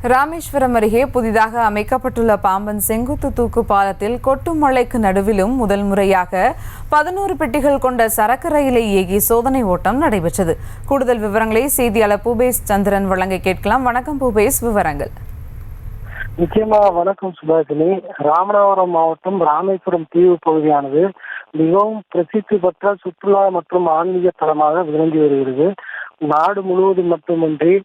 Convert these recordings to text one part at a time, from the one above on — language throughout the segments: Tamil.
ராமேஸ்வரம் அருகே புதிதாக அமைக்கப்பட்டுள்ள பாம்பன் செங்குத்து தூக்கு பாலத்தில் கொட்டும் மழைக்கு நடுவிலும் முதல் முறையாக 11 பெட்டிகள் கொண்ட சரக்கு ரயிலை இயக்கி சோதனை ஓட்டம் நடைபெற்றது. கூடுதல் விவரங்களை செய்தியாளர் பூபேஸ் சந்திரன் வழங்க கேட்கலாம். வணக்கம் பூபேஸ், விவரங்கள். நிச்சயமா வணக்கம் சுபாஷினி. ராமநாதபுரம் மாவட்டம் ராமேஸ்வரம் தீவு பகுதியானது மிகவும் பிரசித்தி பெற்ற சுற்றுலா மற்றும் ஆன்மீக தலமாக விளங்கி வருகிறது. நாடு முழுவதும் மட்டுமின்றி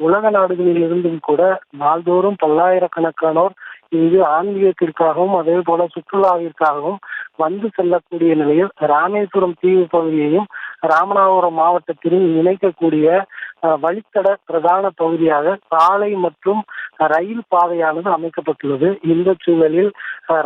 உலக நாடுகளில் இருந்தும் கூட நாள்தோறும் பல்லாயிரக்கணக்கானோர் இங்கு ஆன்மீகத்திற்காகவும் அதே போல சுற்றுலாவிற்காகவும் வந்து செல்லக்கூடிய நிலையில் ராமேஸ்வரம் தீவு பகுதியையும் ராமநாதபுரம் மாவட்டத்திலும் இணைக்கக்கூடிய வழித்தட பிரதான பகுதியாக சாலை மற்றும் ரயில் பாதையானது அமைக்கப்பட்டுள்ளது. இந்த சூழலில்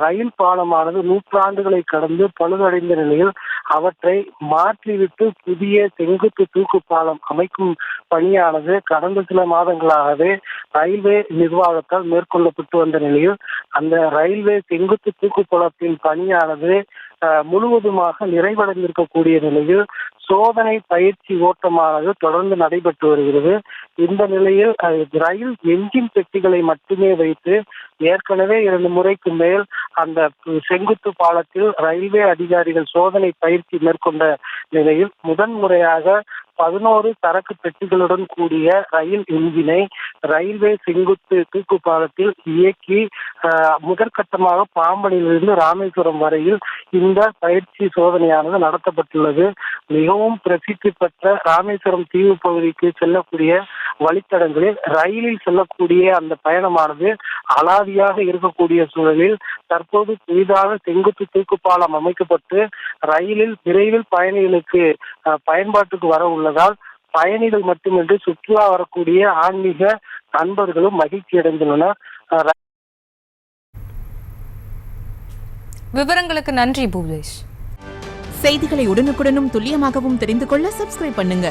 ரயில் பாலமானது நூற்றாண்டுகளை கடந்து பழுதடைந்த நிலையில் அவற்றை மாற்றிவிட்டு புதிய செங்குத்து தூக்கு பாலம் அமைக்கும் பணியானது கடந்த சில மாதங்களாகவே ரயில்வே நிர்வாகத்தால் மேற்கொள்ளப்பட்டு வந்த நிலையில் அந்த ரயில்வே செங்குத்து தூக்கு பாலத்தின் பணியானது முழுவதுமாக நிறைவடைந்திருக்கக்கூடிய நிலையில் சோதனை பயிற்சி ஓட்டமானது தொடர்ந்து நடைபெற்று வருகிறது. இந்த நிலையில் ரயில் என்ஜின் பெட்டிகளை மட்டுமே வைத்து ஏற்கனவே 2 முறைக்கு மேல் அந்த செங்குத்து பாலத்தில் ரயில்வே அதிகாரிகள் சோதனை பயிற்சி மேற்கொண்ட நிலையில் முதன்முறையாக 11 சரக்கு பெட்டிகளுடன் கூடிய ரயில் என்ஜினை ரயில்வே செங்குத்து தூக்கு பாலத்தில் இயக்கி முதற்கட்டமாக பாம்பனிலிருந்து ராமேஸ்வரம் வரையில் இந்த பயிற்சி சோதனையானது நடத்தப்பட்டுள்ளது. மிகவும் பிரசித்தி பெற்ற ராமேஸ்வரம் தீவு பகுதிக்கு செல்லக்கூடிய வழித்தடங்களில் ரயிலில் செல்லக்கூடிய அந்த பயணமானது அலாதியாக இருக்கக்கூடிய சூழலில் தற்போது புதிதாக செங்குத்து தூக்கு பாலம் அமைக்கப்பட்டு ரயிலில் விரைவில் பயணிகளுக்கு பயன்பாட்டுக்கு வர உள்ளதால் பயணிகள் மட்டுமின்றி சுற்றுலா வரக்கூடிய ஆன்மீக நண்பர்களும் மகிழ்ச்சி அடைந்துள்ளனர். விவரங்களுக்கு நன்றி பூபேஷ். செய்திகளை உடனுக்குடனும் துல்லியமாகவும் தெரிந்து கொள்ள சப்ஸ்கிரைப் பண்ணுங்க.